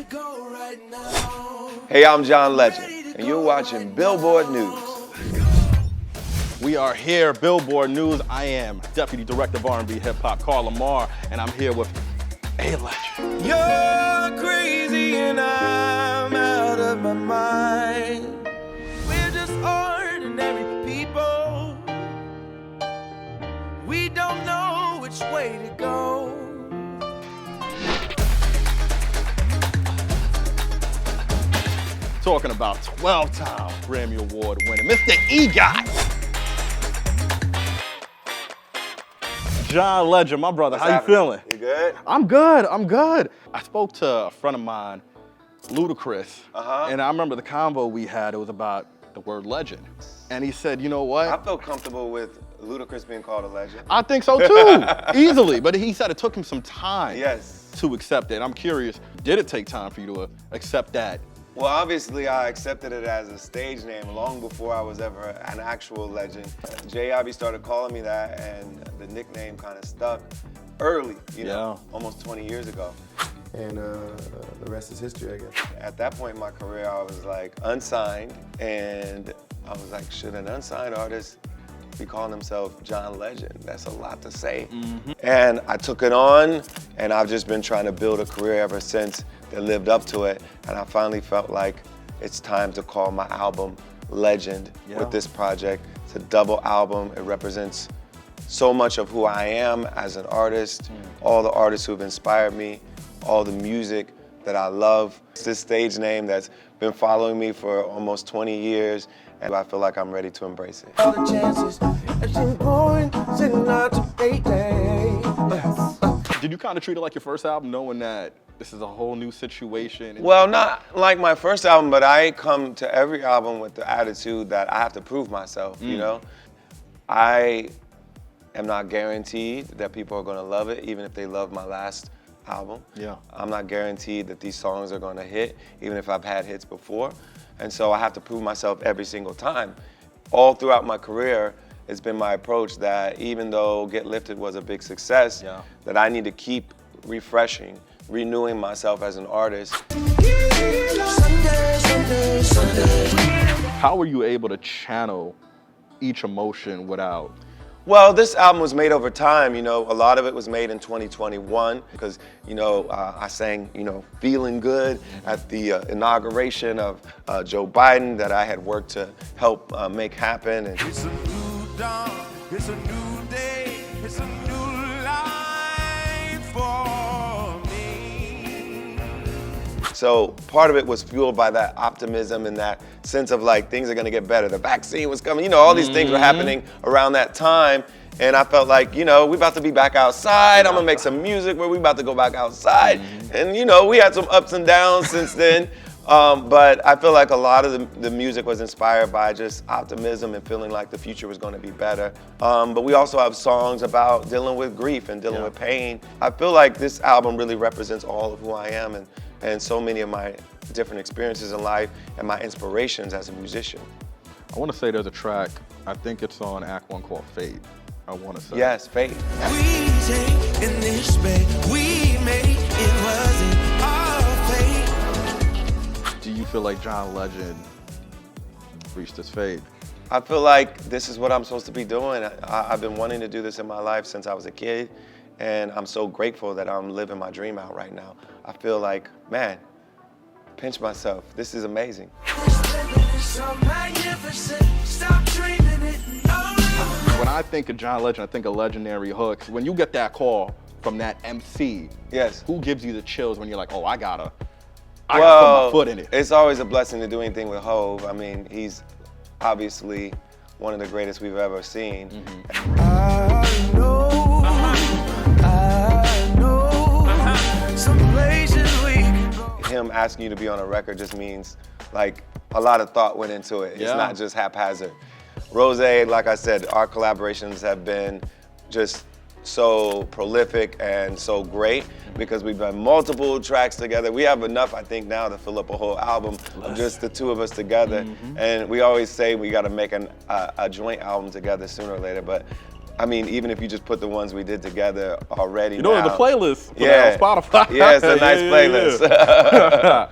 go right now. Hey, I'm John Legend, and you're watching Billboard News. We are here, Billboard News. I am Deputy Director of R&B Hip Hop, Carl Lamarre, and I'm here with a legend. You're crazy and I'm out of my mind. We're just ordinary people. We don't know which way to go. Talking about 12-time Grammy Award winner, Mr. EGOT. John Legend, my brother, how you feeling? You good? I'm good. I spoke to a friend of mine, Ludacris, and I remember the convo we had, it was about the word legend. And he said, you know what? I feel comfortable with Ludacris being called a legend. I think so too, easily. But he said it took him some time to accept it. I'm curious, did it take time for you to accept that? Well, obviously, I accepted it as a stage name long before I was ever an actual legend. J.I.B. started calling me that, and the nickname kind of stuck early, you know, almost 20 years ago. And the rest is history, I guess. At that point in my career, I was like unsigned, and I was like, should an unsigned artist be calling himself John Legend? That's a lot to say. And I took it on, and I've just been trying to build a career ever since that lived up to it. And I finally felt like it's time to call my album Legend with this project. It's a double album. It represents so much of who I am as an artist, all the artists who have inspired me, all the music that I love. It's this stage name that's been following me for almost 20 years, and I feel like I'm ready to embrace it. All the chances, everything going, sitting out to 8 days. Did you kind of treat it like your first album, knowing that this is a whole new situation? Well, not like my first album, but I come to every album with the attitude that I have to prove myself, you know? I am not guaranteed that people are gonna love it, even if they love my last album. I'm not guaranteed that these songs are gonna hit, even if I've had hits before. And so I have to prove myself every single time. All throughout my career, it's been my approach that even though Get Lifted was a big success, that I need to keep refreshing, renewing myself as an artist. How were you able to channel each emotion without? Well, this album was made over time, you know. A lot of it was made in 2021 because, you know, I sang, you know, Feeling Good at the inauguration of Joe Biden that I had worked to help make happen. And It's a new dawn, it's a new day, it's a new life for me. so part of it was fueled by that optimism and that sense of like things are gonna get better. The vaccine was coming, you know, all these things were happening around that time. And I felt like, you know, we about to be back outside. I'm gonna make some music where we about to go back outside. And you know, we had some ups and downs since then. But I feel like a lot of the music was inspired by just optimism and feeling like the future was gonna be better. But we also have songs about dealing with grief and dealing with pain. I feel like this album really represents all of who I am and so many of my different experiences in life and my inspirations as a musician. I want to say there's a track, I think it's on Act 1 called Fate. I want to say. Yes, Fate. We take in this bed, we made it wasn't our fate. Do you feel like John Legend reached his fate? I feel like this is what I'm supposed to be doing. I've been wanting to do this in my life since I was a kid, and I'm so grateful that I'm living my dream out right now. I feel like, man, pinch myself. This is amazing. When I think of John Legend, I think of legendary hooks. When you get that call from that MC, who gives you the chills when you're like, oh, I gotta put my foot in it? It's always a blessing to do anything with Hov. I mean, he's obviously one of the greatest we've ever seen. I know, some places we can go. Him asking you to be on a record just means like a lot of thought went into it. It's not just haphazard. Rose, like I said, our collaborations have been just so prolific and so great because we've done multiple tracks together. We have enough, I think, now to fill up a whole album of just the two of us together. And we always say we got to make a joint album together sooner or later, but I mean, even if you just put the ones we did together already. You know, now, the playlist yeah, on Spotify. Yeah, it's a nice playlist. Yeah.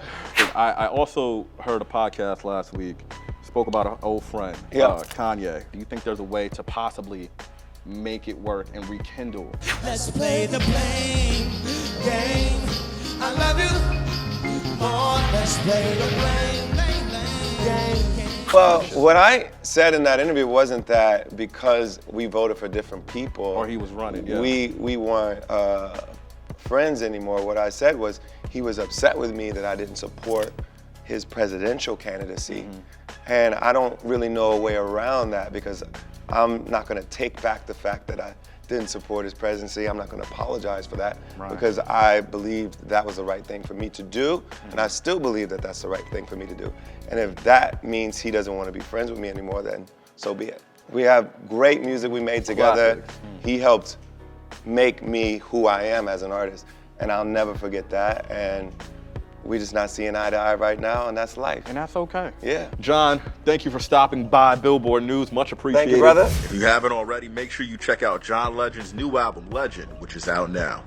I also heard a podcast last week, spoke about an old friend, Kanye. Do you think there's a way to possibly make it work and rekindle? Let's play the blame game. I love you more. Let's play the blame game. Well, what I said in that interview wasn't that because we voted for different people, or he was running, yeah. we weren't friends anymore. What I said was he was upset with me that I didn't support his presidential candidacy. And I don't really know a way around that because I'm not going to take back the fact that I didn't support his presidency. I'm not going to apologize for that because I believed that was the right thing for me to do, and I still believe that that's the right thing for me to do. And if that means he doesn't want to be friends with me anymore, then so be it. We have great music we made together. He helped make me who I am as an artist, and I'll never forget that. And we're just not seeing eye to eye right now, and that's life. And that's okay. Yeah. John, thank you for stopping by Billboard News. Much appreciated. Thank you, brother. If you haven't already, make sure you check out John Legend's new album, Legend, which is out now.